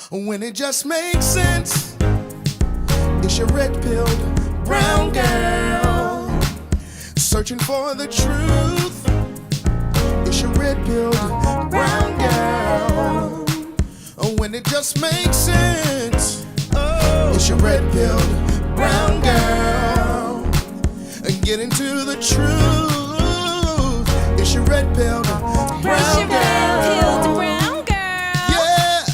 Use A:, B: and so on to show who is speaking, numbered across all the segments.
A: when it just makes sense. It's your red-pilled brown girl searching for the truth. It's your red-pilled brown girl when it just makes sense. It's your red-pilled brown girl get into the truth. It's your red-pilled brown girl.
B: It's your red-pilled brown girl.
A: Yeah.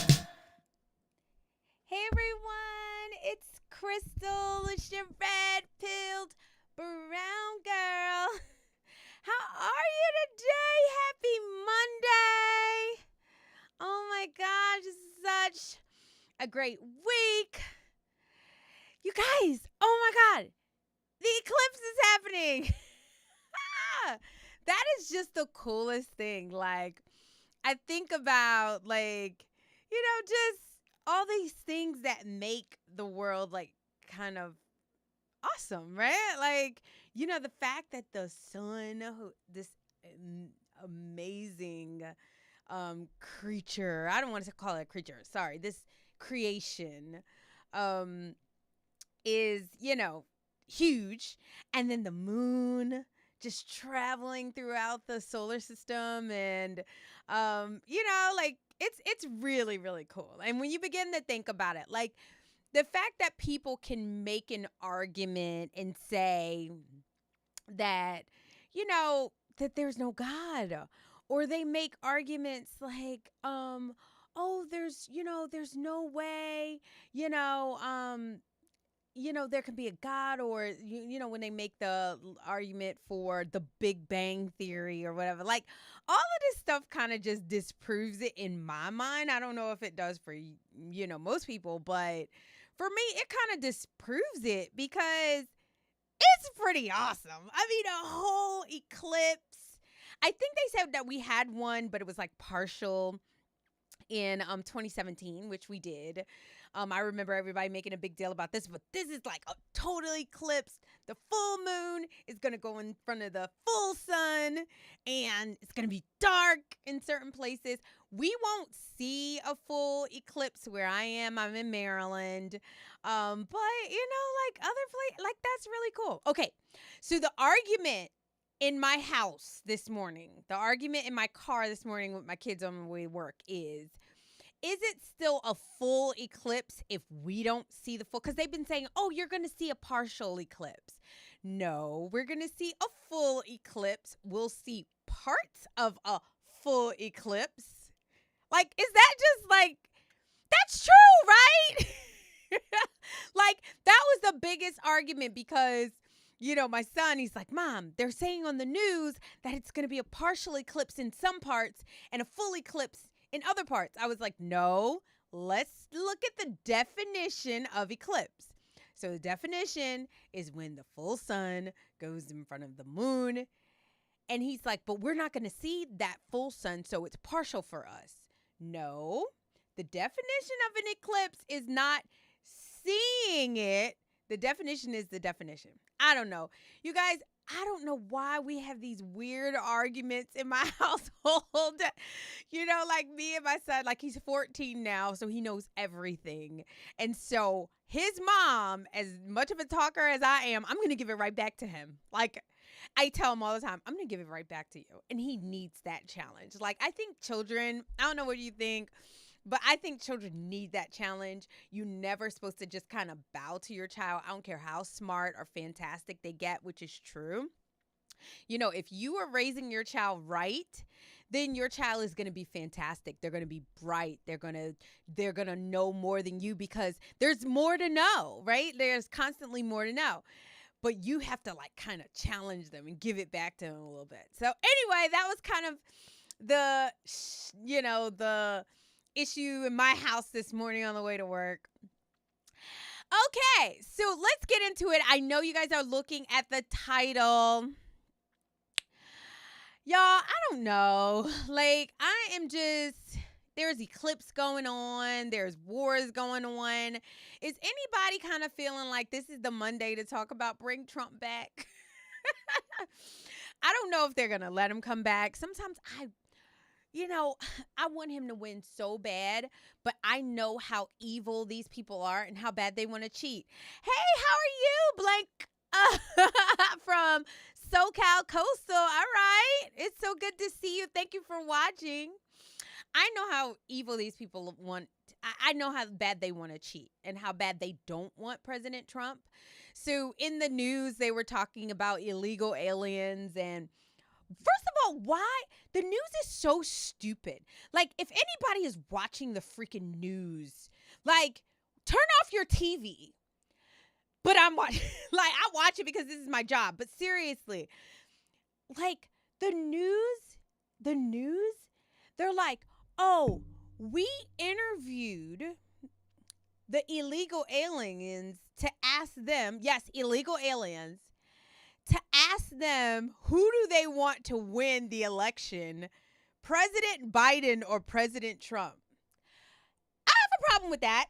B: Hey everyone, it's Crystal. It's your red-pilled brown girl. How are you today? Happy Monday. Oh my gosh, this is such a great week. You guys, oh my God, the eclipse is happening. That is just the coolest thing. Like, I think about, like, just all these things that make the world, like, kind of awesome, right? Like, the fact that the sun, this amazing creature, I don't want to call it a creature, sorry, this creation is, huge. And then the moon just traveling throughout the solar system. And, like, it's really, really cool. And when you begin to think about it, like, the fact that people can make an argument and say that, that there's no God, or they make arguments like, there's no way, there can be a God, or, when they make the argument for the Big Bang Theory or whatever, like, all of this stuff kind of just disproves it in my mind. I don't know if it does for, most people, but for me, it kind of disproves it because it's pretty awesome. I mean, a whole eclipse. I think they said that we had one, but it was like partial in 2017, which we did. I remember everybody making a big deal about this, but this is like a total eclipse. The full moon is going to go in front of the full sun, and it's going to be dark in certain places. We won't see a full eclipse where I am. I'm in Maryland. But, like other places, like, that's really cool. Okay, so the argument in my house this morning, the argument in my car this morning with my kids on the way to work is it still a full eclipse if we don't see the full? Because they've been saying, oh, you're going to see a partial eclipse. No, we're going to see a full eclipse. We'll see parts of a full eclipse. Like, is that just like, that's true, right? Like, that was the biggest argument because, my son, he's like, Mom, they're saying on the news that it's going to be a partial eclipse in some parts and a full eclipse in other parts. I was like, no, let's look at the definition of eclipse. So the definition is when the full sun goes in front of the moon. And he's like, but we're not going to see that full sun, so it's partial for us. No, the definition of an eclipse is not seeing it. The definition is the definition. I don't know. You guys, I don't know why we have these weird arguments in my household. Like me and my son, like, he's 14 now, so he knows everything. And so his mom, as much of a talker as I am, I'm going to give it right back to him. Like, I tell him all the time, I'm going to give it right back to you. And he needs that challenge. Like, I think children, I don't know what you think, but I think children need that challenge. You're never supposed to just kind of bow to your child. I don't care how smart or fantastic they get, which is true. If you are raising your child right, then your child is going to be fantastic. They're going to be bright. They're going to know more than you because there's more to know, right? There's constantly more to know. But you have to, like, kind of challenge them and give it back to them a little bit. So anyway, that was kind of the issue in my house this morning on the way to work. Okay, so let's get into it. I know you guys are looking at the title. Y'all, I don't know. Like, there's eclipse going on. There's wars going on. Is anybody kind of feeling like this is the Monday to talk about bring Trump back? I don't know if they're going to let him come back. Sometimes you know, I want him to win so bad, but I know how evil these people are and how bad they want to cheat. Hey, how are you, blank? From SoCal Coastal. All right. It's so good to see you. Thank you for watching. I know how evil these people want. I know how bad they want to cheat and how bad they don't want President Trump. So in the news, they were talking about illegal aliens. And first of all, why? The news is so stupid. Like, if anybody is watching the freaking news, like, turn off your TV. But I'm watching, like, I watch it because this is my job. But seriously, like, the news, they're like, oh, we interviewed the illegal aliens to ask them, yes, illegal aliens, to ask them who do they want to win the election, President Biden or President Trump. I have a problem with that.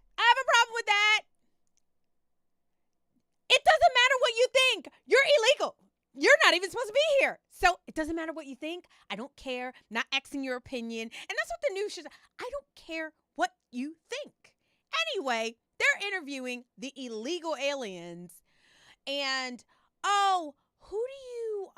B: It doesn't matter what you think. You're illegal. You're not even supposed to be here. So it doesn't matter what you think. I don't care. I'm not asking your opinion. And that's what the news should say. I don't care what you think. Anyway, they're interviewing the illegal aliens. And, oh, who do you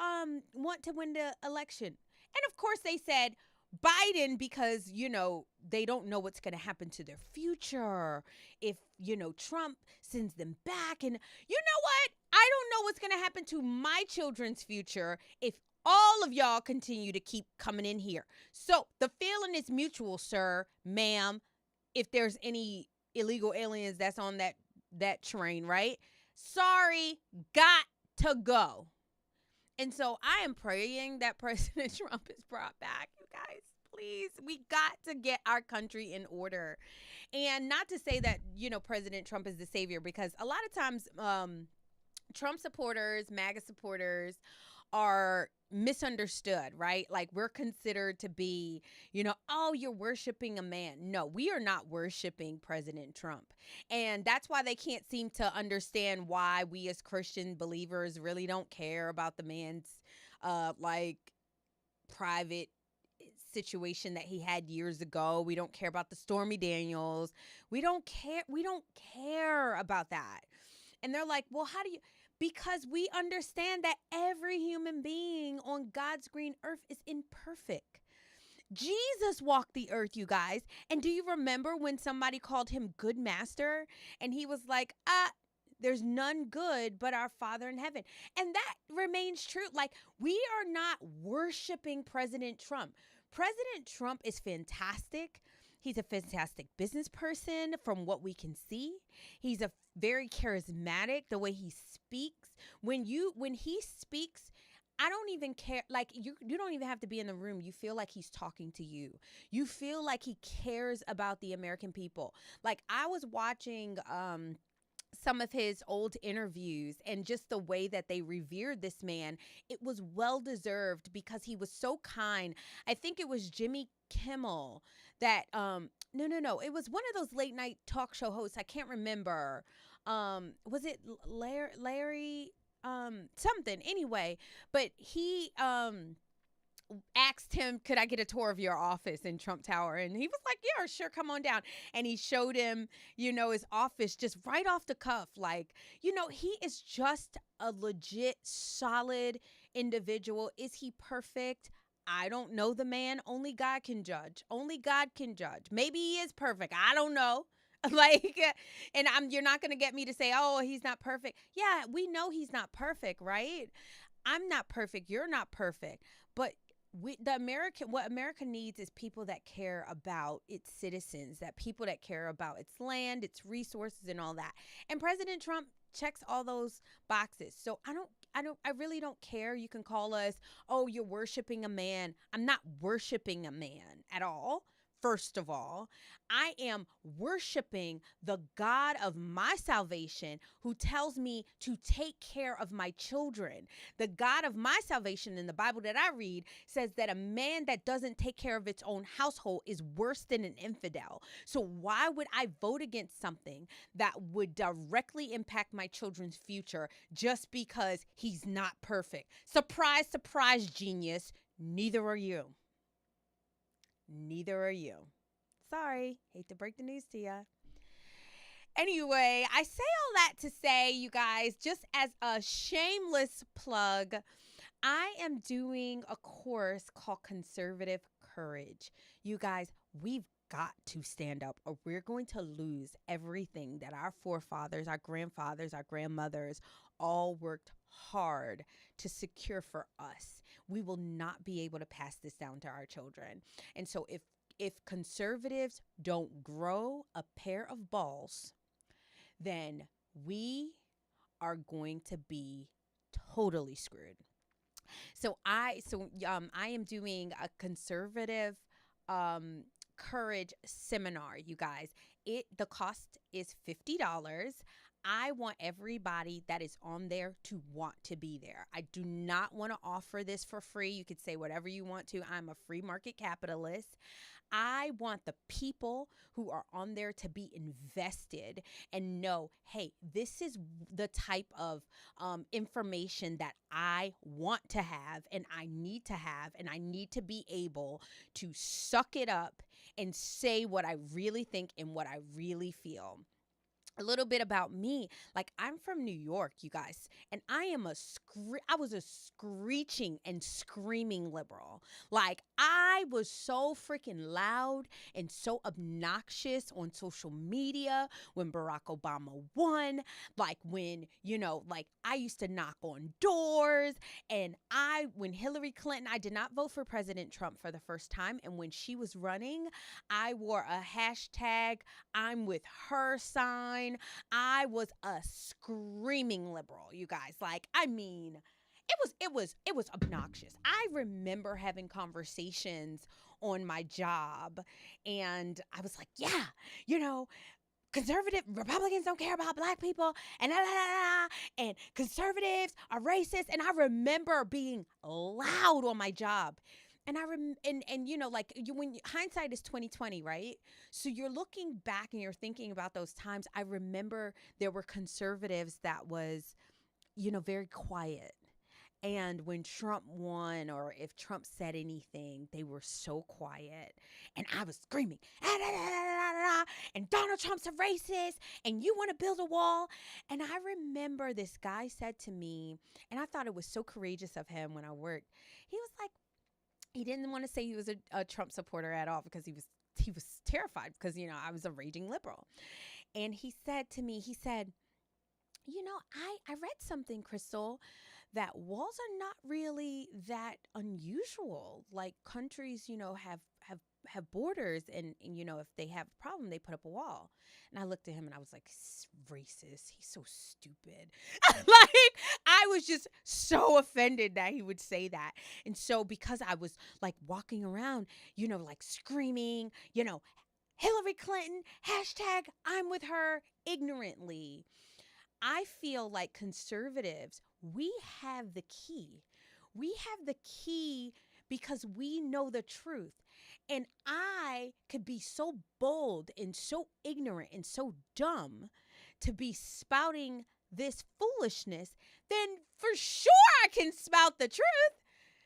B: want to win the election? And, of course, they said Biden because, you know, they don't know what's going to happen to their future if, you know, Trump sends them back. And you know what? I don't know what's going to happen to my children's future if all of y'all continue to keep coming in here. So the feeling is mutual, sir, ma'am, if there's any illegal aliens that's on that train, right? Sorry, got to go. And so I am praying that President Trump is brought back, you guys. Please, we got to get our country in order. And not to say that, you know, President Trump is the savior, because a lot of times Trump supporters, MAGA supporters are misunderstood, right? Like, we're considered to be, you know, oh, you're worshiping a man. No, we are not worshiping President Trump. And that's why they can't seem to understand why we as Christian believers really don't care about the man's like private situation that he had years ago. We don't care about the Stormy Daniels. We don't care about that. And they're like, well, how do you? Because we understand that every human being on God's green earth is imperfect. Jesus walked the earth, you guys. And do you remember when somebody called him good master? And he was like, there's none good but our Father in heaven. And that remains true. Like, we are not worshiping President Trump. President Trump is fantastic. He's a fantastic business person from what we can see. He's a very charismatic, the way he speaks. When he speaks, I don't even care. Like, you don't even have to be in the room. You feel like he's talking to you. You feel like he cares about the American people. Like, I was watching some of his old interviews, and just the way that they revered this man, it was well deserved because he was so kind. I think it was Jimmy Kimmel that no, it was one of those late night talk show hosts. I can't remember. Was it Larry something? Anyway, but he asked him, could I get a tour of your office in Trump Tower? And he was like, yeah, sure, come on down. And he showed him, you know, his office just right off the cuff. Like, you know, he is just a legit, solid individual. Is he perfect? I don't know the man. Only God can judge. Only God can judge. Maybe he is perfect. I don't know. Like, and you're not going to get me to say, oh, he's not perfect. Yeah, we know he's not perfect, right? I'm not perfect. You're not perfect. But what America needs is people that care about its citizens, that people that care about its land, its resources, and all that. And President Trump checks all those boxes. So I really don't care. You can call us, oh, you're worshiping a man. I'm not worshiping a man at all. First of all, I am worshiping the God of my salvation, who tells me to take care of my children. The God of my salvation in the Bible that I read says that a man that doesn't take care of its own household is worse than an infidel. So why would I vote against something that would directly impact my children's future just because he's not perfect? Surprise, surprise, genius. Neither are you. Neither are you. Sorry, hate to break the news to you. Anyway, I say all that to say, you guys, just as a shameless plug, I am doing a course called Conservative Courage. You guys, we've got to stand up or we're going to lose everything that our forefathers, our grandfathers, our grandmothers all worked hard to secure for us. We will not be able to pass this down to our children. And so if conservatives don't grow a pair of balls, then we are going to be totally screwed. So I am doing a conservative courage seminar, you guys. The cost is $50. I want everybody that is on there to want to be there. I do not want to offer this for free. You could say whatever you want to. I'm a free market capitalist. I want the people who are on there to be invested and know, hey, this is the type of information that I want to have and I need to be able to suck it up and say what I really think and what I really feel. A little bit about me. Like, I'm from New York, you guys, and I was a screeching and screaming liberal. Like, I was so freaking loud and so obnoxious on social media when Barack Obama won. Like, when, like, I used to knock on doors, and when Hillary Clinton, I did not vote for President Trump for the first time, and when she was running, I wore a hashtag I'm with her sign. I was a screaming liberal, you guys. Like, I mean, it was obnoxious. I remember having conversations on my job, and I was like, yeah, conservative Republicans don't care about black people, and and conservatives are racist. And I remember being loud on my job. And when hindsight is 2020, right? So you're looking back and you're thinking about those times. I remember there were conservatives that was, very quiet. And when Trump won, or if Trump said anything, they were so quiet. And I was screaming, and Donald Trump's a racist, and you want to build a wall. And I remember this guy said to me, and I thought it was so courageous of him when I worked. He was like, he didn't want to say he was a Trump supporter at all because he was terrified because, I was a raging liberal. And he said to me, I read something, Crystal, that walls are not really that unusual. Like, countries, have borders, and if they have a problem, they put up a wall. And I looked at him and I was like, he's racist. He's so stupid. Like, I was just so offended that he would say that. And so because I was like walking around, like screaming, Hillary Clinton, hashtag I'm with her, ignorantly, I feel like conservatives, we have the key. We have the key because we know the truth. And I could be so bold and so ignorant and so dumb to be spouting this foolishness, then for sure I can spout the truth.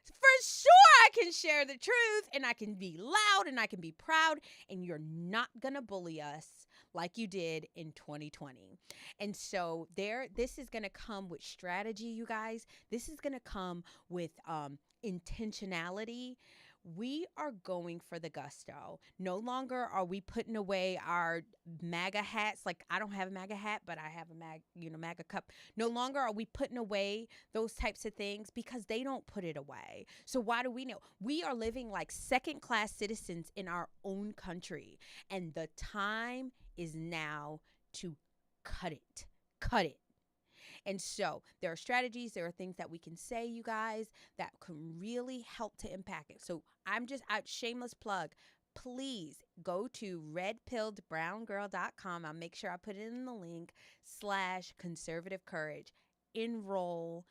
B: For sure I can share the truth, and I can be loud and I can be proud, and you're not going to bully us like you did in 2020. And so this is going to come with strategy, you guys. This is going to come with intentionality. We are going for the gusto. No longer are we putting away our MAGA hats. Like, I don't have a MAGA hat, but I have a MAGA cup. No longer are we putting away those types of things because they don't put it away. So why do we know? We are living like second-class citizens in our own country. And the time is now to cut it. Cut it. And so there are strategies, there are things that we can say, you guys, that can really help to impact it. So shameless plug, please go to redpilledbrowngirl.com. I'll make sure I put it in the link, /conservative courage. Enroll,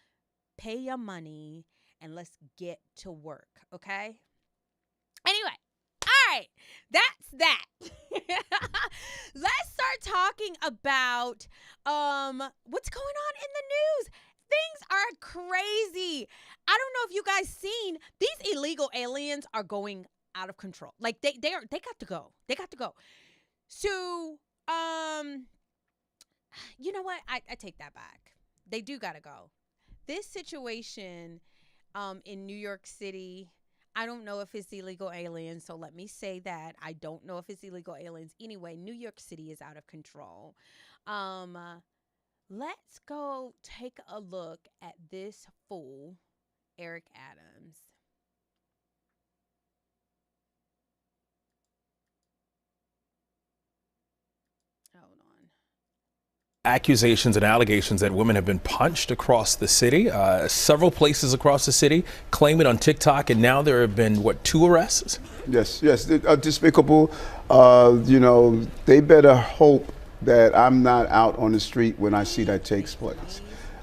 B: pay your money, and let's get to work, okay? Anyway. All right, that's that. Let's start talking about what's going on in the news. Things are crazy. I don't know if you guys seen, these illegal aliens are going out of control. Like they got to go. They got to go. So, you know what? I take that back. They do got to go. This situation in New York City, I don't know if it's illegal aliens, so let me say that. I don't know if it's illegal aliens. Anyway, New York City is out of control. Let's go take a look at this fool, Eric Adams. Hold on.
C: Accusations and allegations that women have been punched across the city, several places across the city, claim it on TikTok, and now there have been, 2 arrests?
D: Yes, despicable. They better hope that I'm not out on the street when I see that takes place.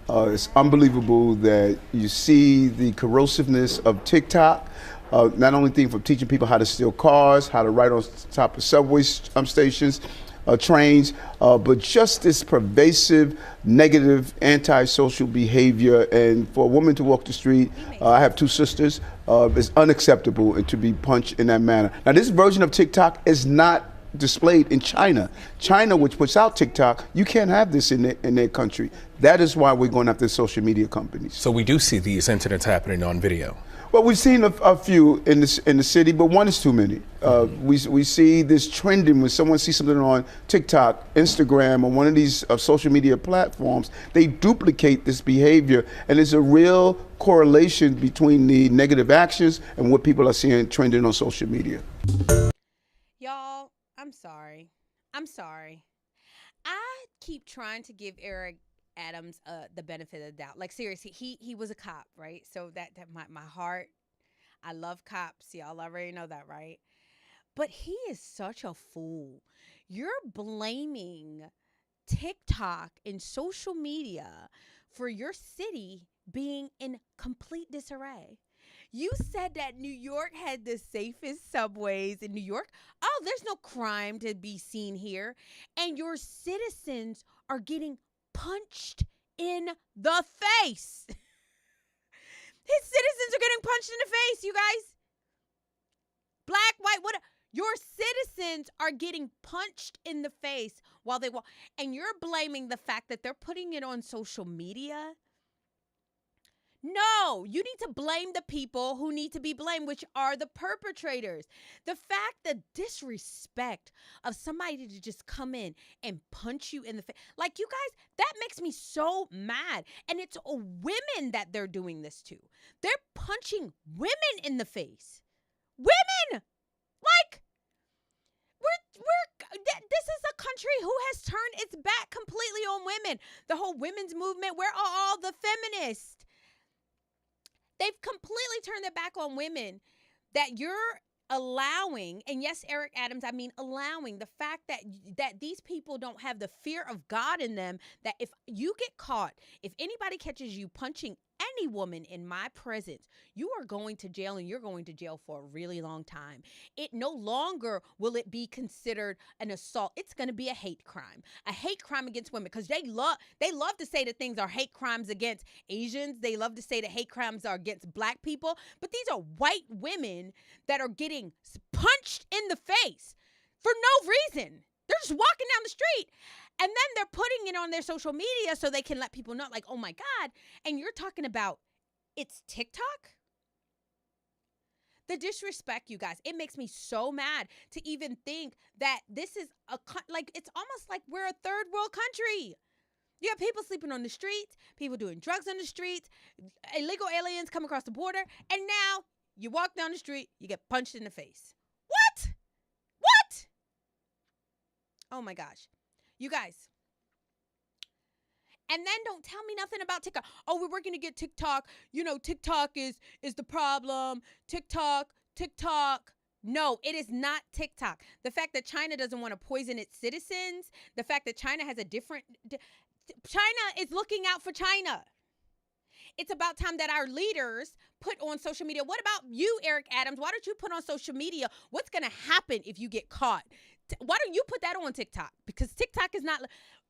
D: It's unbelievable that you see the corrosiveness of TikTok, not only from teaching people how to steal cars, how to ride on top of subway stations, trains, but just this pervasive, negative, antisocial behavior. And for a woman to walk the street, I have 2 sisters, it's unacceptable and to be punched in that manner. Now, this version of TikTok is not displayed in China. China, which puts out TikTok, you can't have this in their country. That is why we're going after social media companies.
C: So we do see these incidents happening on video.
D: Well, we've seen a few in the city, but one is too many. We see this trending when someone sees something on TikTok, Instagram, or one of these social media platforms. They duplicate this behavior, and there's a real correlation between the negative actions and what people are seeing trending on social media.
B: Y'all, I'm sorry. I keep trying to give Eric Adams the benefit of the doubt. Like, seriously, he was a cop, right? So that my heart, I love cops. Y'all already know that, right? But he is such a fool. You're blaming TikTok and social media for your city being in complete disarray. You said that New York had the safest subways in New York. Oh, there's no crime to be seen here. And your citizens are getting punched in the face. His citizens are getting punched in the face, you guys. Black, white, what? Your citizens are getting punched in the face while they walk. And you're blaming the fact that they're putting it on social media. No, you need to blame the people who need to be blamed, which are the perpetrators. The fact, the disrespect of somebody to just come in and punch you in the face. Like, you guys, that makes me so mad. And it's women that they're doing this to. They're punching women in the face. Women! Like, this is a country who has turned its back completely on women. The whole women's movement, where are all the feminists? They've completely turned their back on women, that you're allowing, and yes, Eric Adams, I mean allowing the fact that these people don't have the fear of God in them, that if you get caught, if anybody catches you punching any woman in my presence, you are going to jail, and you're going to jail for a really long time. It no longer will it be considered an assault. It's going to be a hate crime against women, because they love to say that things are hate crimes against Asians. They love to say that hate crimes are against black people, but these are white women that are getting punched in the face for no reason. They're just walking down the street. And then they're putting it on their social media so they can let people know, like, oh my God. And you're talking about it's TikTok? The disrespect, you guys, it makes me so mad to even think that this is it's almost like we're a third world country. You have people sleeping on the streets, people doing drugs on the streets, illegal aliens come across the border, and now you walk down the street, you get punched in the face. What? Oh my gosh. You guys. And then don't tell me nothing about TikTok. Oh, we're working to get TikTok. You know, TikTok is the problem. TikTok. No, it is not TikTok. The fact that China doesn't want to poison its citizens, the fact that China has China is looking out for China. It's about time that our leaders put on social media. What about you, Eric Adams? Why don't you put on social media what's going to happen if you get caught? Why don't you put that on TikTok? Because TikTok is not.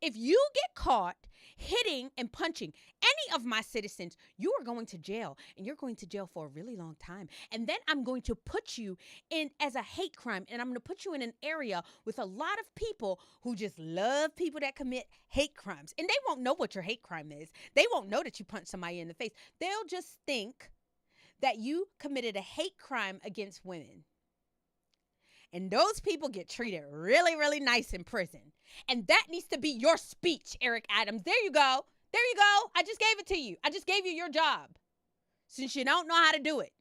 B: If you get caught hitting and punching any of my citizens, you are going to jail, and you're going to jail for a really long time. And then I'm going to put you in as a hate crime, and I'm going to put you in an area with a lot of people who just love people that commit hate crimes. And they won't know what your hate crime is. They won't know that you punched somebody in the face. They'll just think that you committed a hate crime against women. And those people get treated really, really nice in prison. And that needs to be your speech, Eric Adams. There you go. There you go. I just gave it to you. I just gave you your job. Since you don't know how to do it.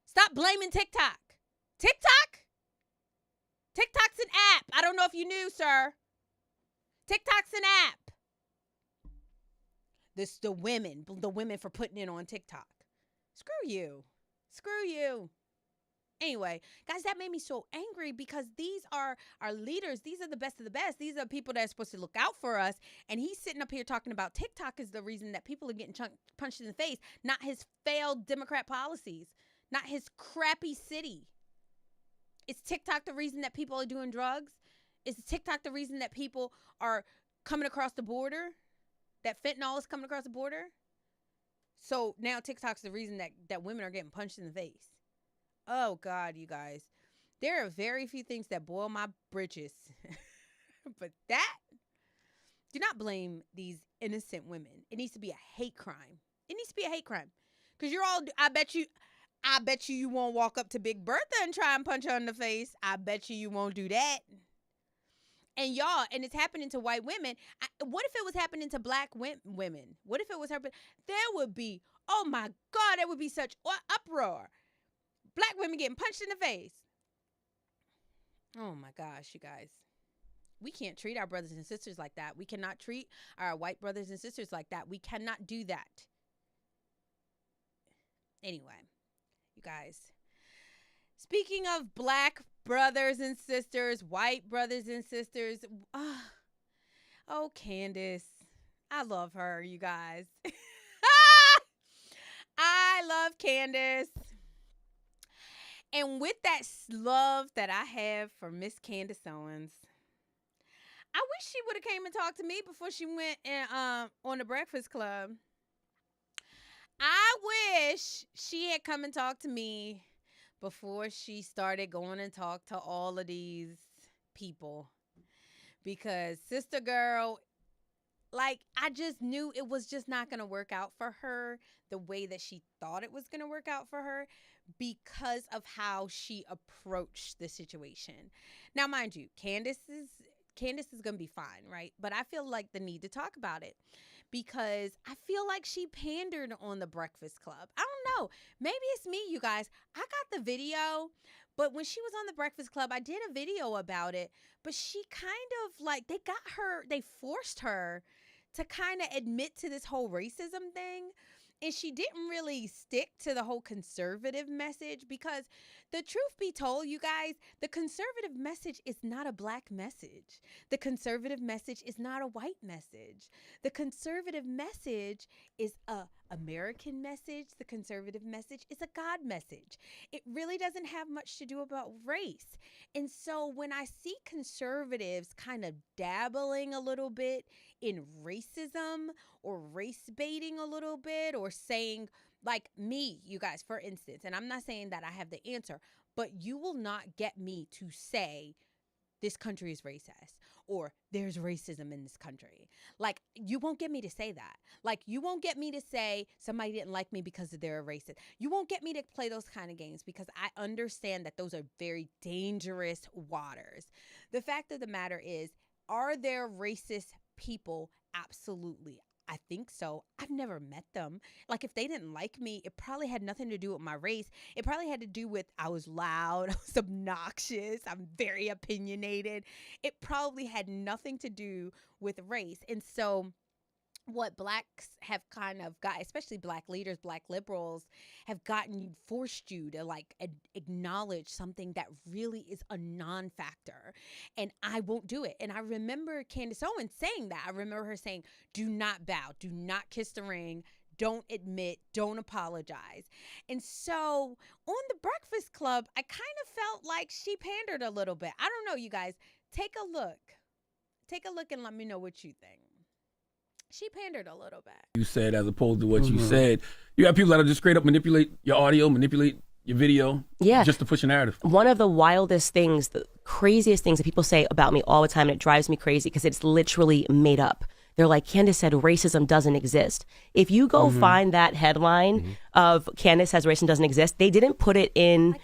B: Stop blaming TikTok. TikTok? TikTok's an app. I don't know if you knew, sir. TikTok's an app. This the women for putting it on TikTok. Screw you. Screw you. Anyway, guys, that made me so angry because these are our leaders. These are the best of the best. These are people that are supposed to look out for us. And he's sitting up here talking about TikTok is the reason that people are getting punched in the face, not his failed Democrat policies, not his crappy city. Is TikTok the reason that people are doing drugs? Is TikTok the reason that people are coming across the border? That fentanyl is coming across the border? So now TikTok's the reason that women are getting punched in the face. Oh, God, you guys. There are very few things that boil my britches. But that, do not blame these innocent women. It needs to be a hate crime. It needs to be a hate crime. Because you're all, I bet you won't walk up to Big Bertha and try and punch her in the face. I bet you won't do that. And y'all, and it's happening to white women. What if it was happening to black women? What if it was happening? There would be, oh my God, there would be such uproar. Black women getting punched in the face. Oh my gosh, you guys. We can't treat our brothers and sisters like that. We cannot treat our white brothers and sisters like that. We cannot do that. Anyway, you guys. Speaking of black brothers and sisters, white brothers and sisters. Oh, Candace. I love her, you guys. I love Candace. And with that love that I have for Miss Candace Owens, I wish she would have came and talked to me before she went on the Breakfast Club. I wish she had come and talked to me before she started going and talk to all of these people. Because sister girl, like, I just knew it was just not going to work out for her the way that she thought it was going to work out for her because of how she approached the situation. Now, mind you, Candace is going to be fine, right? But I feel like the need to talk about it because I feel like she pandered on the Breakfast Club. I don't know. Maybe it's me, you guys. I got the video, but when she was on the Breakfast Club, I did a video about it, but she kind of like, they forced her to kind of admit to this whole racism thing. And she didn't really stick to the whole conservative message because the truth be told, you guys, the conservative message is not a black message. The conservative message is not a white message. The conservative message is a American message. The conservative message is a God message. It really doesn't have much to do about race. And so when I see conservatives kind of dabbling a little bit in racism or race baiting a little bit or saying, like me, you guys, for instance, and I'm not saying that I have the answer, but you will not get me to say this country is racist or there's racism in this country. Like, you won't get me to say that. Like, you won't get me to say somebody didn't like me because they're a racist. You won't get me to play those kind of games because I understand that those are very dangerous waters. The fact of the matter is, are there racist people? Absolutely. I think so. I've never met them. Like, if they didn't like me, it probably had nothing to do with my race. It probably had to do with I was loud, I was obnoxious, I'm very opinionated. It probably had nothing to do with race. And so what blacks have kind of got, especially black leaders, black liberals, have forced you to like acknowledge something that really is a non-factor. And I won't do it. And I remember Candace Owens saying that. I remember her saying, do not bow, do not kiss the ring, don't admit, don't apologize. And so on The Breakfast Club, I kind of felt like she pandered a little bit. I don't know, you guys. Take a look. Take a look and let me know what you think. She pandered a little bit.
E: You said as opposed to what you said. You have people that are just straight up manipulate your audio, manipulate your video, just to push a narrative.
F: One of the wildest things, the craziest things that people say about me all the time, and it drives me crazy because it's literally made up. They're like, Candace said racism doesn't exist. If you go find that headline of Candace says racism doesn't exist, they didn't put it in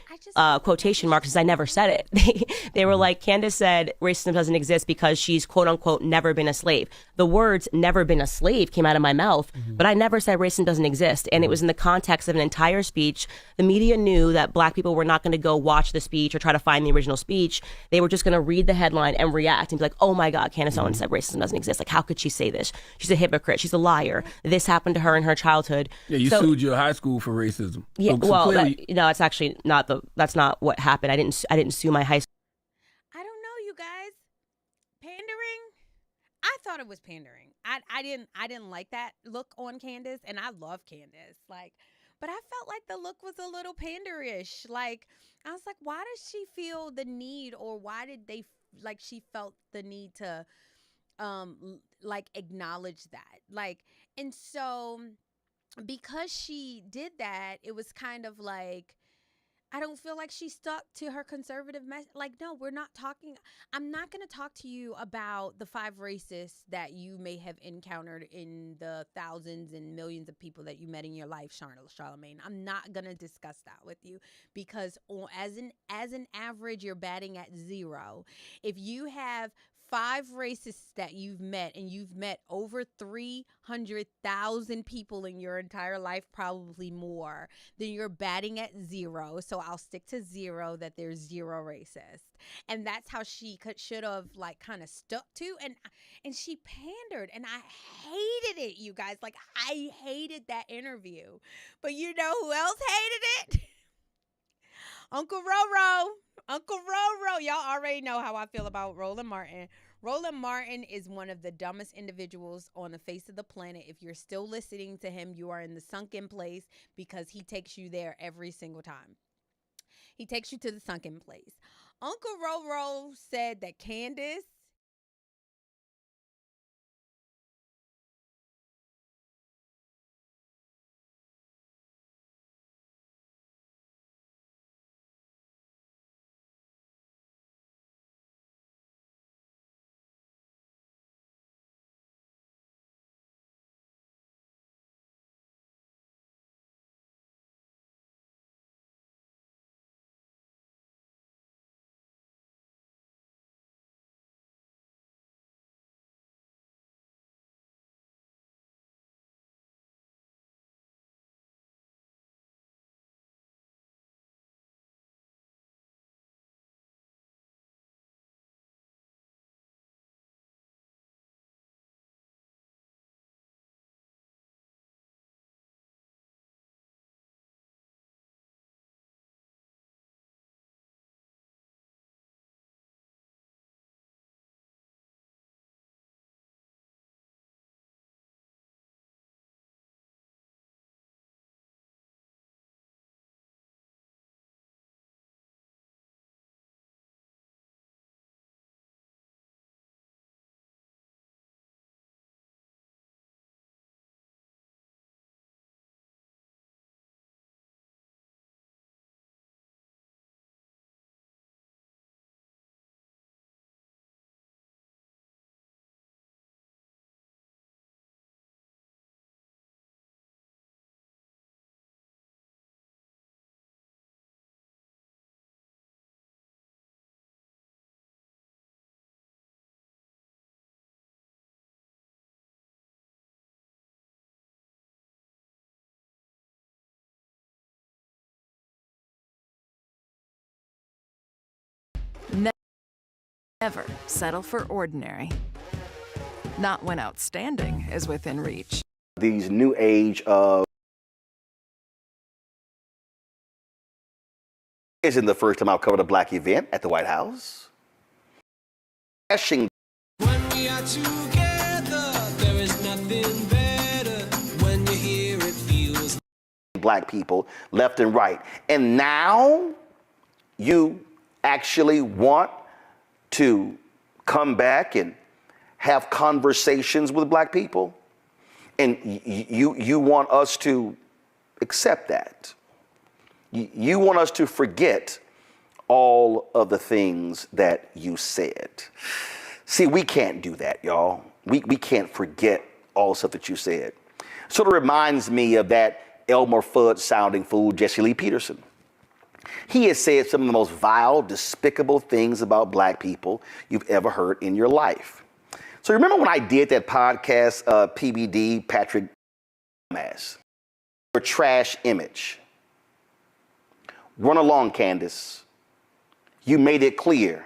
F: quotation marks because I never said it. They were like, Candace said racism doesn't exist because she's quote unquote never been a slave. The words never been a slave came out of my mouth, but I never said racism doesn't exist. And it was in the context of an entire speech. The media knew that black people were not going to go watch the speech or try to find the original speech. They were just going to read the headline and react and be like, oh my God, Candace Owens said racism doesn't exist. Like, how could she say this? She's a hypocrite. She's a liar. This happened to her in her childhood.
E: Yeah, you sued your high school for racism.
F: Yeah,
E: so
F: well,
E: clearly,
F: it's actually not that's not what happened. I didn't sue my high school.
B: I don't know, you guys. Pandering? I thought it was pandering. I didn't like that look on Candace, and I love Candace. But I felt like the look was a little panderish. Like, I was like, why does she feel the need, or why did she felt the need to acknowledge that? And so because she did that, it was kind of like, I don't feel like she stuck to her conservative message. Like, no, we're not talking. I'm not going to talk to you about the 5 racists that you may have encountered in the thousands and millions of people that you met in your life, Charlemagne. I'm not going to discuss that with you because as an average, you're batting at 0. If you have 5 racists that you've met, and you've met over 300,000 people in your entire life, probably more, then you're batting at 0. So I'll stick to 0, that there's 0 racists. And that's how she should have kind of stuck to. And she pandered, and I hated it, you guys. I hated that interview. But you know who else hated it? Uncle Roro. Uncle Roro. Y'all already know how I feel about Roland Martin. Roland Martin is one of the dumbest individuals on the face of the planet. If you're still listening to him, you are in the sunken place, because he takes you there every single time. He takes you to the sunken place. Uncle Roro said that Candace
G: Never settle for ordinary. Not when outstanding is within reach.
H: These new age of isn't the first time I've covered a black event at the White House. When we are together, there is nothing better when you hear it black people left and right. And now you actually want to come back and have conversations with black people? And you want us to accept that? You want us to forget all of the things that you said? See, we can't do that, y'all. We can't forget all the stuff that you said. Sort of reminds me of that Elmer Fudd sounding fool, Jesse Lee Peterson. He has said some of the most vile, despicable things about black people you've ever heard in your life. So remember when I did that podcast, PBD, Patrick Mass, your trash image. Run along, Candace. You made it clear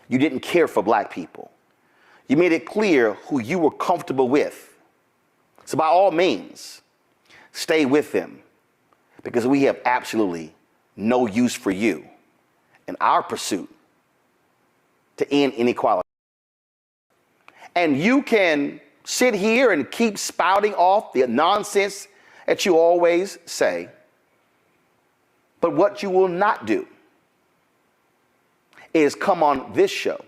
H: you didn't care for black people. You made it clear who you were comfortable with. So by all means, stay with them, because we have absolutely no use for you in our pursuit to end inequality. And you can sit here and keep spouting off the nonsense that you always say, but what you will not do is come on this show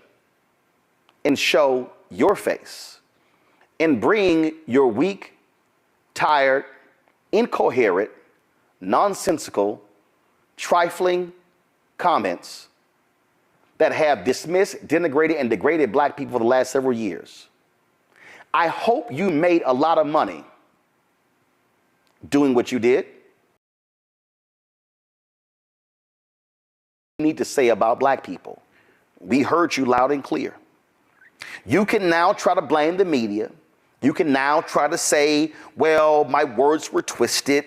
H: and show your face and bring your weak, tired, incoherent, nonsensical, trifling comments that have dismissed, denigrated, and degraded black people for the last several years. I hope you made a lot of money doing what you did. You need to say about black people. We heard you loud and clear. You can now try to blame the media. You can now try to say, well, my words were twisted.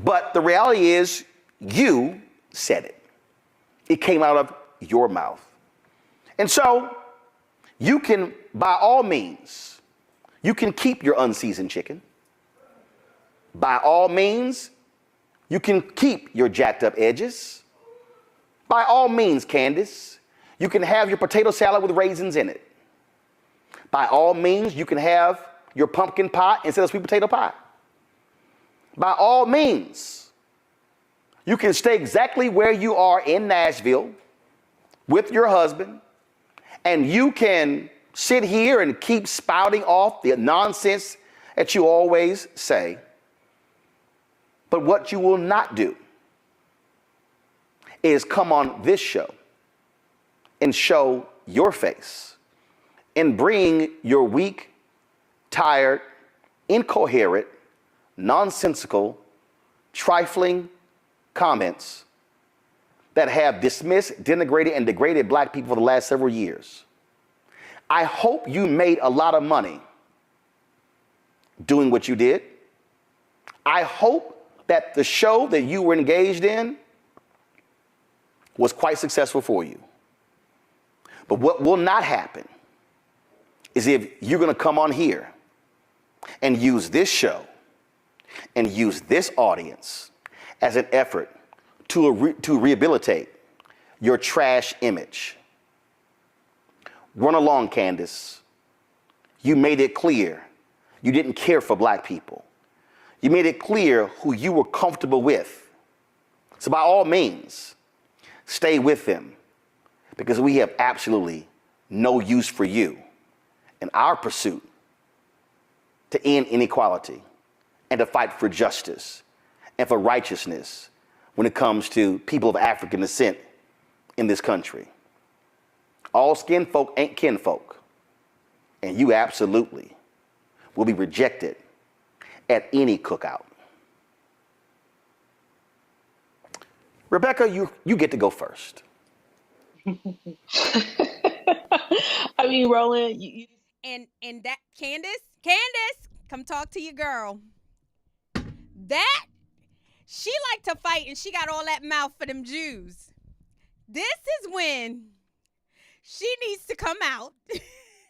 H: But the reality is, you said it. It came out of your mouth. And so, you can, by all means, you can keep your unseasoned chicken. By all means, you can keep your jacked up edges. By all means, Candace, you can have your potato salad with raisins in it. By all means, you can have your pumpkin pie instead of sweet potato pie. By all means, you can stay exactly where you are in Nashville with your husband, and you can sit here and keep spouting off the nonsense that you always say. But what you will not do is come on this show and show your face and bring your weak, tired, incoherent, nonsensical, trifling comments that have dismissed, denigrated, and degraded black people for the last several years. I hope you made a lot of money doing what you did. I hope that the show that you were engaged in was quite successful for you. But what will not happen is if you're going to come on here and use this show and use this audience as an effort to rehabilitate your trash image. Run along, Candace. You made it clear you didn't care for black people. You made it clear who you were comfortable with. So by all means, stay with them, because we have absolutely no use for you in our pursuit to end inequality and to fight for justice and for righteousness when it comes to people of African descent in this country. All skin folk ain't kinfolk, and you absolutely will be rejected at any cookout. Rebecca, you get to go first.
I: I mean, Roland,
B: And that Candace, come talk to your girl. That she like to fight, and she got all that mouth for them Jews. This is when she needs to come out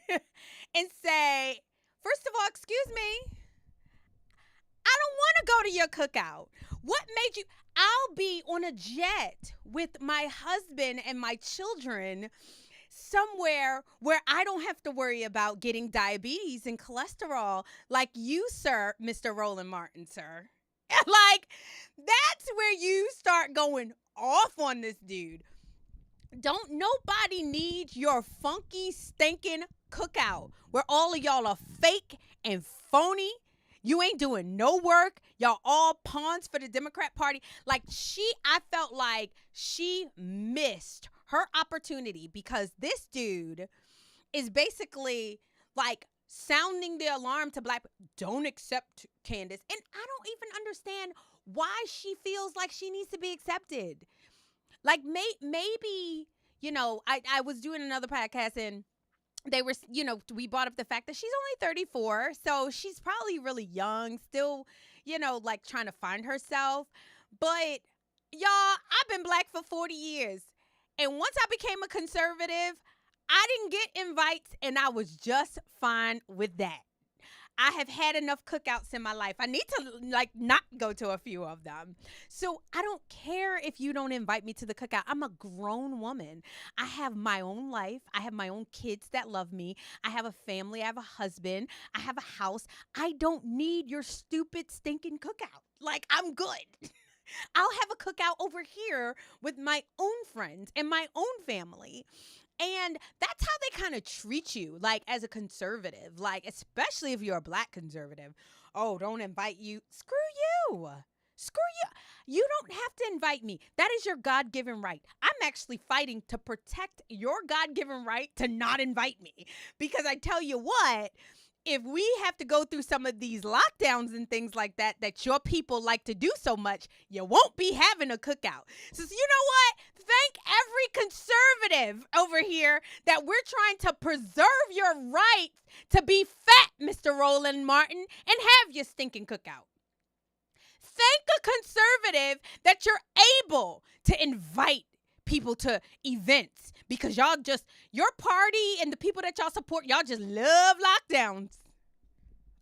B: and say, first of all, excuse me, I don't want to go to your cookout. What made you? I'll be on a jet with my husband and my children somewhere where I don't have to worry about getting diabetes and cholesterol like you, sir, Mr. Roland Martin, sir. Like, that's where you start going off on this dude. Don't nobody need your funky, stinking cookout where all of y'all are fake and phony. You ain't doing no work. Y'all all pawns for the Democrat Party. Like, I felt like she missed her opportunity because this dude is basically like sounding the alarm to black people. Don't accept Candace. And I don't even understand why she feels like she needs to be accepted. Like, maybe, you know, I was doing another podcast and they were, you know, we brought up the fact that she's only 34. So she's probably really young, still, you know, like trying to find herself. But y'all, I've been black for 40 years. And once I became a conservative, I didn't get invites and I was just fine with that. I have had enough cookouts in my life. I need to like not go to a few of them. So I don't care if you don't invite me to the cookout. I'm a grown woman. I have my own life. I have my own kids that love me. I have a family. I have a husband. I have a house. I don't need your stupid stinking cookout. Like, I'm good. I'll have a cookout over here with my own friends and my own family. And that's how they kind of treat you, like, as a conservative, like, especially if you're a black conservative. Oh, don't invite you. Screw you. Screw you. You don't have to invite me. That is your God-given right. I'm actually fighting to protect your God-given right to not invite me. Because I tell you what, if we have to go through some of these lockdowns and things like that your people like to do so much, you won't be having a cookout. So you know what? Thank every conservative over here that we're trying to preserve your rights to be fat, Mr. Roland Martin, and have your stinking cookout. Thank a conservative that you're able to invite people to events because y'all just, your party and the people that y'all support, y'all just love lockdowns.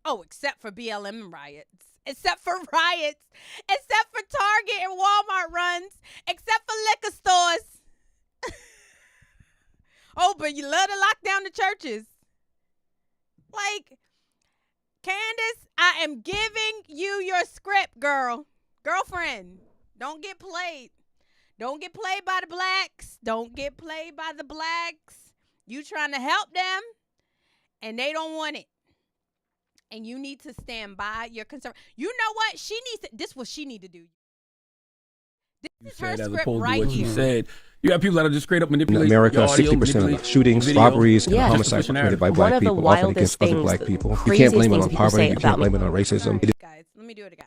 B: Oh, except for BLM riots. Except for riots. Except for Target and Walmart runs. Except for liquor stores. Oh, but you love to lock down the churches. Like, Candace, I am giving you your script, girl. Girlfriend, don't get played. Don't get played by the blacks. Don't get played by the blacks. You trying to help them, and they don't want it. And you need to stand by your concern. You know what? She needs to, this is what she need to do. This is her script right here.
E: You said. You have people that are just straight up manipulating.
J: In America, 60% of the shootings, robberies, and homicides are committed by black people, often against other black people. You can't blame it on poverty. You can't blame it on racism.
B: Guys, let me do it again.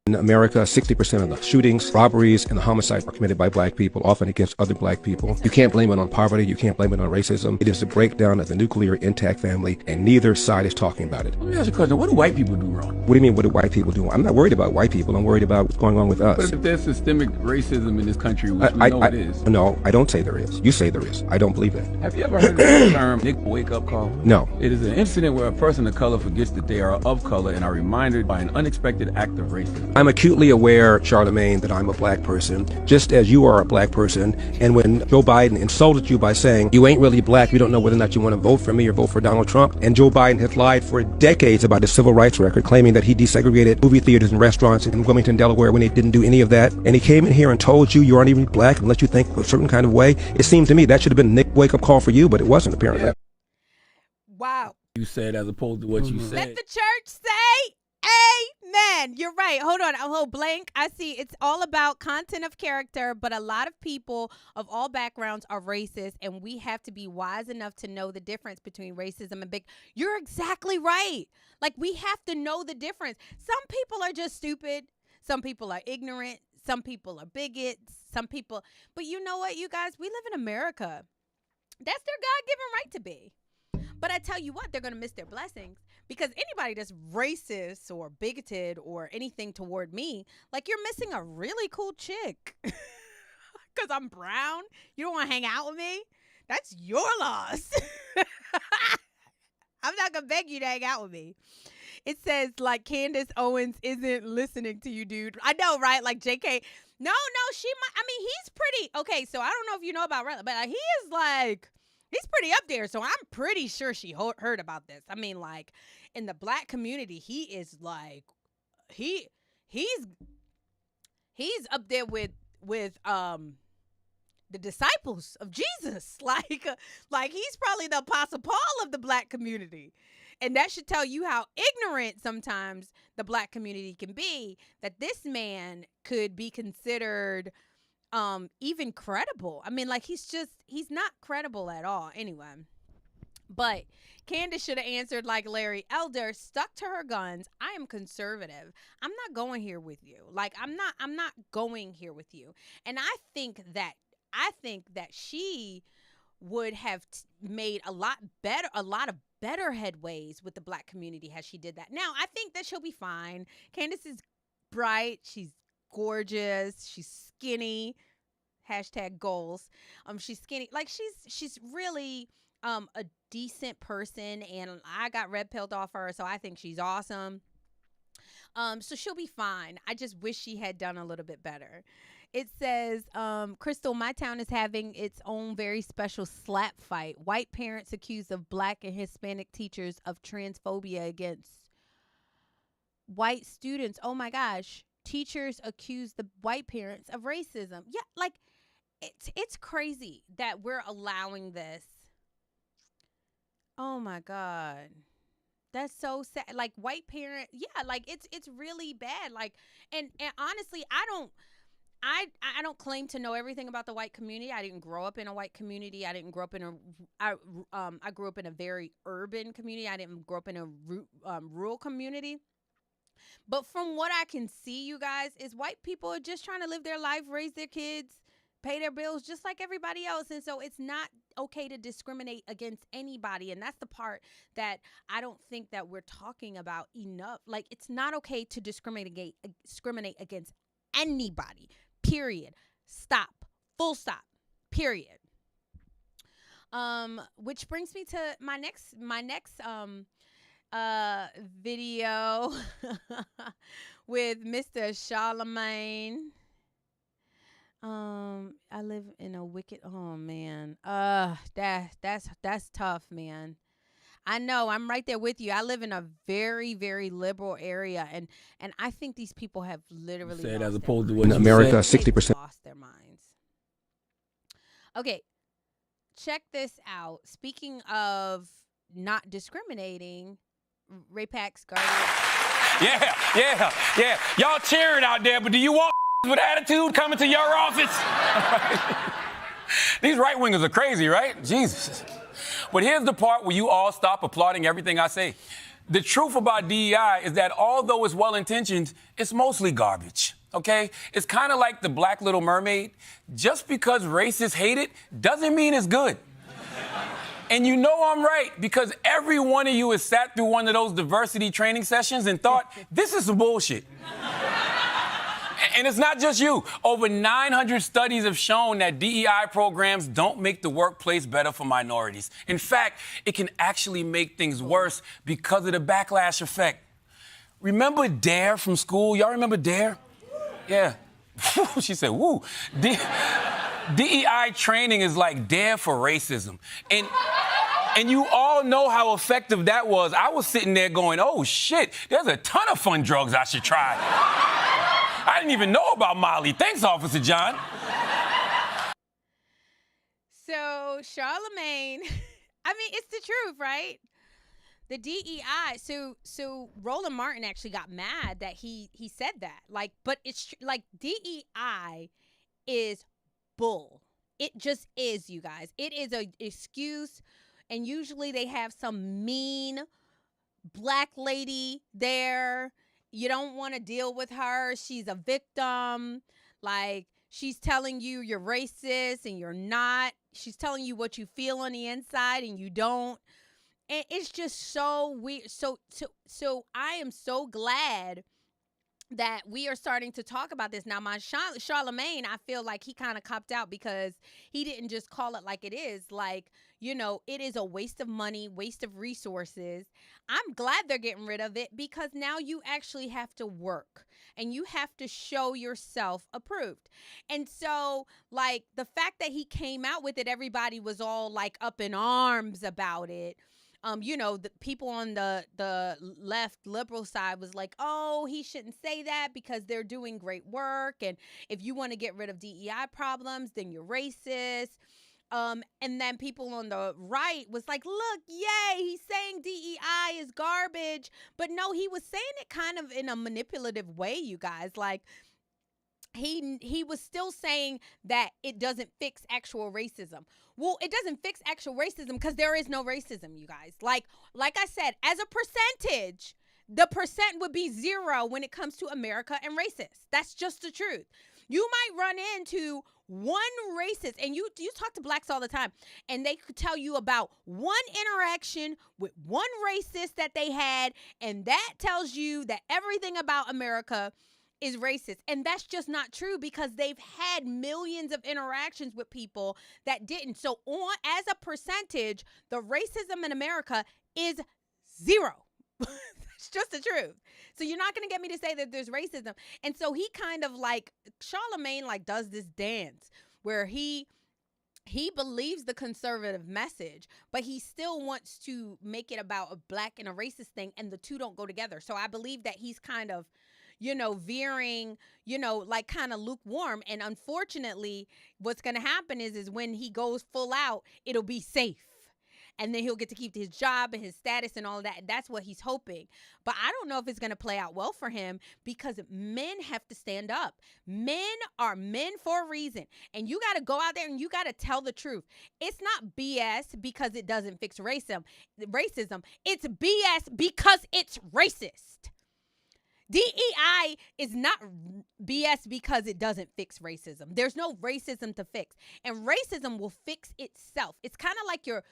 J: In America, 60% of the shootings, robberies, and the homicides are committed by black people, often against other black people. You can't blame it on poverty. You can't blame it on racism. It is the breakdown of the nuclear intact family, and neither side is talking about it.
E: Let me ask you a question. What do white people do wrong?
J: What do you mean, what do white people do? I'm not worried about white people. I'm worried about what's going on with us.
E: But if there's systemic racism in this country, which we know it is.
J: No, I don't say there is. You say there is. I don't believe that.
E: Have you ever heard of the term Nick wake-up call?
J: No.
E: It is an incident where a person of color forgets that they are of color and are reminded by an unexpected act of racism.
J: I'm acutely aware, Charlemagne, that I'm a black person, just as you are a black person. And when Joe Biden insulted you by saying, you ain't really black, we don't know whether or not you want to vote for me or vote for Donald Trump. And Joe Biden has lied for decades about his civil rights record, claiming that he desegregated movie theaters and restaurants in Wilmington, Delaware, when he didn't do any of that. And he came in here and told you aren't even black unless you think a certain kind of way. It seemed to me that should have been a Nick wake-up call for you, but it wasn't, apparently.
B: Wow.
E: You said as opposed to what you said.
B: Let the church say amen. You're right. Hold on. I'll hold blank. I see it's all about content of character, but a lot of people of all backgrounds are racist, and we have to be wise enough to know the difference between racism and big. You're exactly right. Like, we have to know the difference. Some people are just stupid. Some people are ignorant. Some people are bigots. Some people. But you know what, you guys? We live in America. That's their God-given right to be. But I tell you what, they're going to miss their blessings because anybody that's racist or bigoted or anything toward me, like, you're missing a really cool chick because I'm brown. You don't want to hang out with me? That's your loss. I'm not going to beg you to hang out with me. It says, like, Candace Owens isn't listening to you, dude. I know, right? Like, JK. No, she might. I mean, he's pretty. Okay, so I don't know if you know about Rella, but he is like, he's pretty up there. So I'm pretty sure she heard about this. I mean, like, in the black community, he is like, he he's up there with the disciples of Jesus. Like he's probably the Apostle Paul of the black community. And that should tell you how ignorant sometimes the black community can be, that this man could be considered even credible. I mean, like, he's not credible at all. Anyway, but Candace should have answered like Larry Elder, stuck to her guns. I am conservative. I'm not going here with you. Like, I'm not going here with you. And I think that she would have made a lot of better headways with the black community had she did that. Now, I think that she'll be fine. Candace is bright. She's gorgeous. She's skinny. #goals. She's skinny. Like, she's really a decent person, and I got red pilled off her, so I think she's awesome. So she'll be fine. I just wish she had done a little bit better. It says, Crystal, my town is having its own very special slap fight. White parents accused of black and Hispanic teachers of transphobia against white students. Oh my gosh. Teachers accuse the white parents of racism. Yeah, like, it's crazy that we're allowing this. Oh my God. That's so sad. Like, white parent, yeah, like, it's really bad. Like, and honestly, I don't claim to know everything about the white community. I didn't grow up in a white community. I grew up in a very urban community. I didn't grow up in a rural community. But from what I can see, you guys, is white people are just trying to live their life, raise their kids, pay their bills just like everybody else. And so it's not okay to discriminate against anybody. And that's the part that I don't think that we're talking about enough. Like, it's not okay to discriminate against anybody. Period. Stop. Full stop. Period. Which brings me to my next video with Mr. Charlemagne. I live in a wicked, oh man. That's tough, man. I know, I'm right there with you. I live in a very, very liberal area, and I think these people have literally
E: said,
B: lost
E: as
B: their
E: opposed to
B: minds.
E: what
J: In America,
E: said.
J: 60%.
B: Lost their minds. Okay, check this out. Speaking of not discriminating, Ray Pack's guardian.
E: Yeah. Y'all cheering out there, but do you want with attitude coming to your office? These right-wingers are crazy, right? Jesus. But here's the part where you all stop applauding everything I say. The truth about DEI is that although it's well-intentioned, it's mostly garbage, okay? It's kind of like the Black Little Mermaid. Just because racists hate it doesn't mean it's good. And you know I'm right, because every one of you has sat through one of those diversity training sessions and thought, this is some bullshit. And it's not just you. Over 900 studies have shown that DEI programs don't make the workplace better for minorities. In fact, it can actually make things worse because of the backlash effect. Remember DARE from school? Y'all remember DARE? Yeah. She said, woo. DEI training is like DARE for racism. And you all know how effective that was. I was sitting there going, oh, shit, there's a ton of fun drugs I should try. I didn't even know about Molly. Thanks, Officer John.
B: So Charlemagne, I mean, it's the truth, right? The DEI. So Roland Martin actually got mad that he said that. Like, but it's like DEI is bull. It just is, you guys. It is an excuse, and usually they have some mean black lady there. You don't want to deal with her. She's a victim. Like, she's telling you you're racist and you're not. She's telling you what you feel on the inside and you don't. And it's just so weird. So I am so glad that we are starting to talk about this now. My Charlemagne, I feel like he kind of copped out because he didn't just call it like it is. Like, you know, it is a waste of money, waste of resources. I'm glad they're getting rid of it because now you actually have to work and you have to show yourself approved. And so, like, the fact that he came out with it, everybody was all like up in arms about it. The people on the left liberal side was like, oh, he shouldn't say that because they're doing great work. And if you want to get rid of DEI problems, then you're racist. And then people on the right was like, look, yay, he's saying DEI is garbage. But no, he was saying it kind of in a manipulative way, you guys. Like, he was still saying that it doesn't fix actual racism. Well, it doesn't fix actual racism because there is no racism, you guys. Like I said, as a percentage, the percent would be 0 when it comes to America and racist. That's just the truth. You might run into one racist, and you talk to blacks all the time, and they could tell you about one interaction with one racist that they had, and that tells you that everything about America is racist. And that's just not true because they've had millions of interactions with people that didn't. So as a percentage, the racism in America is 0. It's just the truth. So you're not going to get me to say that there's racism. And so he kind of Charlemagne does this dance where he believes the conservative message, but he still wants to make it about a black and a racist thing, and the two don't go together. So I believe that he's kind of, veering, kind of lukewarm. And unfortunately, what's going to happen is when he goes full out, it'll be safe. And then he'll get to keep his job and his status and all of that. That's what he's hoping. But I don't know if it's going to play out well for him because men have to stand up. Men are men for a reason. And you got to go out there and you got to tell the truth. It's not BS because it doesn't fix racism. It's BS because it's racist. DEI is not BS because it doesn't fix racism. There's no racism to fix. And racism will fix itself. It's kind of like your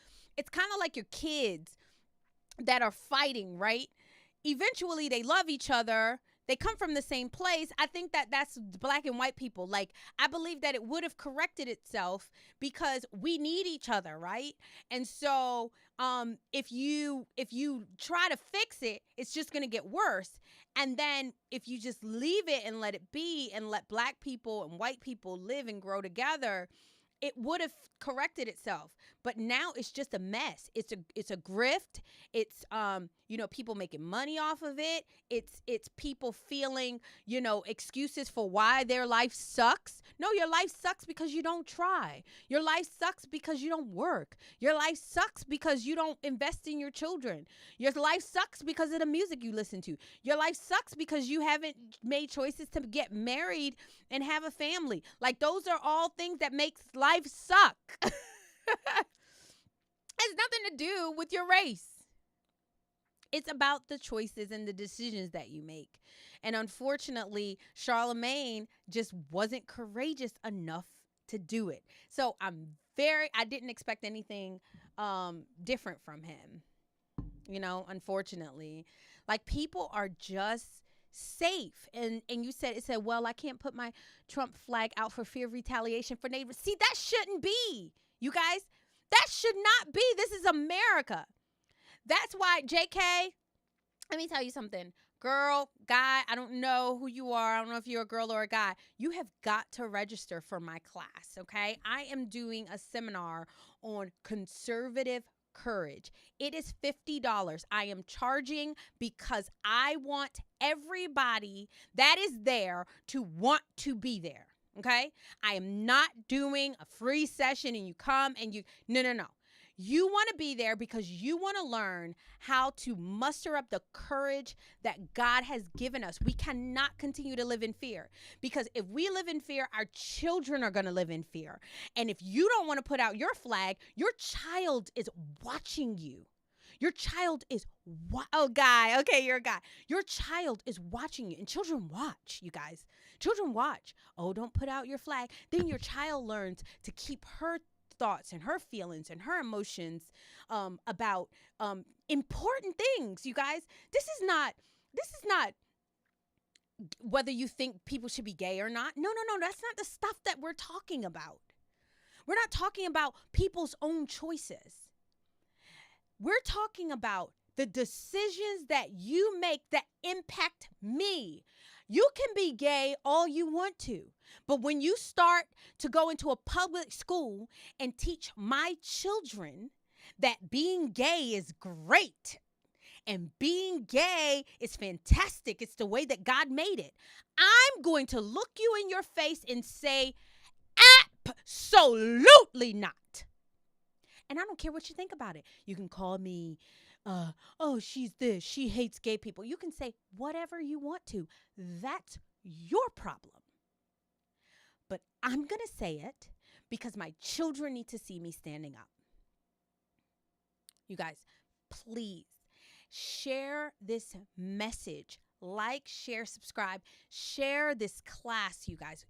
B: kids that are fighting, right? Eventually they love each other. They come from the same place. I think that's black and white people. I believe that it would have corrected itself because we need each other, right? And so if you try to fix it, it's just going to get worse. And then if you just leave it and let it be and let black people and white people live and grow together, it would have corrected itself. But now it's just a mess. It's a grift. It's people making money off of it. It's people feeling, excuses for why their life sucks. No, your life sucks because you don't try. Your life sucks because you don't work. Your life sucks because you don't invest in your children. Your life sucks because of the music you listen to. Your life sucks because you haven't made choices to get married and have a family. Those are all things that makes life suck. Has nothing to do with your race. It's about the choices and the decisions that you make. And unfortunately, Charlemagne just wasn't courageous enough to do it. So I didn't expect anything different from him. Unfortunately, people are just safe. And it said, well, I can't put my Trump flag out for fear of retaliation for neighbors. See, that shouldn't be, you guys. That should not be. This is America. That's why, JK, let me tell you something. Girl, guy, I don't know who you are. I don't know if you're a girl or a guy. You have got to register for my class, okay? I am doing a seminar on conservative courage. It is $50. I am charging because I want everybody that is there to want to be there. Okay? I am not doing a free session and you come and no. You want to be there because you want to learn how to muster up the courage that God has given us. We cannot continue to live in fear because if we live in fear, our children are going to live in fear. And if you don't want to put out your flag, your child is watching you. Your child is, guy. Okay, you're a guy. Your child is watching you. And children watch, you guys. Children watch. Oh, don't put out your flag. Then your child learns to keep her thoughts and her feelings and her emotions about important things, you guys. This is not whether you think people should be gay or not. No. That's not the stuff that we're talking about. We're not talking about people's own choices. We're talking about the decisions that you make that impact me. You can be gay all you want to, but when you start to go into a public school and teach my children that being gay is great. And being gay is fantastic. It's the way that God made it. I'm going to look you in your face and say, absolutely not. And I don't care what you think about it. You can call me, oh, she's this. She hates gay people. You can say whatever you want to. That's your problem. But I'm going to say it because my children need to see me standing up. You guys, please share this message. Like, share, subscribe. Share this class, you guys.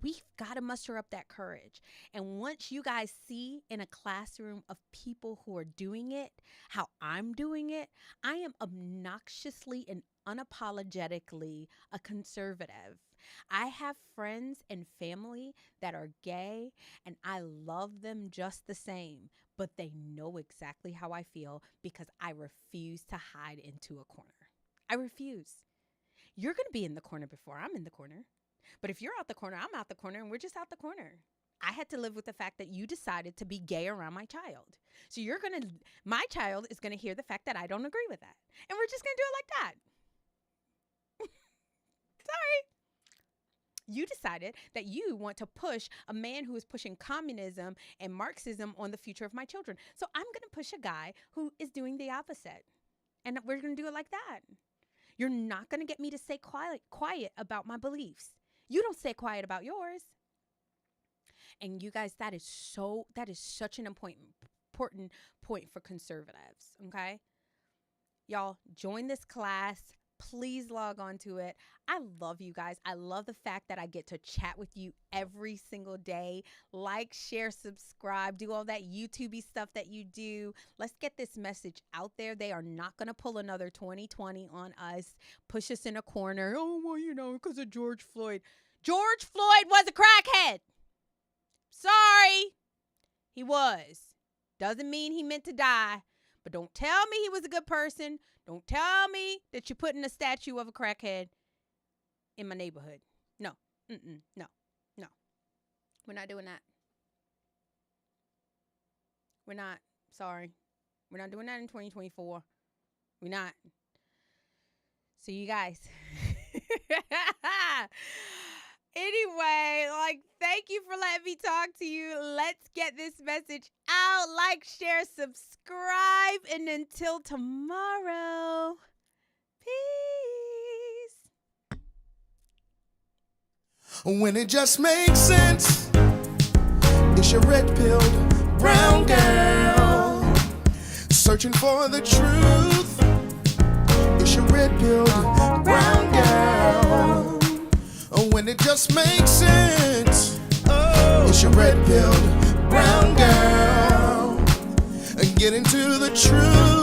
B: We've got to muster up that courage. And once you guys see in a classroom of people who are doing it, how I'm doing it, I am obnoxiously and unapologetically a conservative. I have friends and family that are gay, and I love them just the same, but they know exactly how I feel because I refuse to hide into a corner. I refuse. You're going to be in the corner before I'm in the corner. But if you're out the corner, I'm out the corner, and we're just out the corner. I had to live with the fact that you decided to be gay around my child. So my child is going to hear the fact that I don't agree with that. And we're just going to do it like that. Sorry. You decided that you want to push a man who is pushing communism and Marxism on the future of my children. So I'm going to push a guy who is doing the opposite. And we're going to do it like that. You're not going to get me to stay quiet about my beliefs. You don't stay quiet about yours. And you guys, that is such an important point for conservatives, okay? Y'all, join this class. Please log on to it. I love you guys. I love the fact that I get to chat with you every single day. Like, share, subscribe, do all that YouTube-y stuff that you do. Let's get this message out there. They are not going to pull another 2020 on us, push us in a corner. Oh, well, because of George Floyd. George Floyd was a crackhead. Sorry. He was. Doesn't mean he meant to die. But don't tell me he was a good person. Don't tell me that you're putting a statue of a crackhead in my neighborhood. No. No. We're not doing that. We're not. Sorry. We're not doing that in 2024. We're not. So you guys. Anyway, thank you for letting me talk to you. Let's get this message out. Like, share, subscribe, and until tomorrow, peace.
A: When it just makes sense, it's your red-pilled brown girl searching for the truth. It's your red-pilled brown girl. When it just makes sense, it's your red-pilled brown girl. Get into the truth.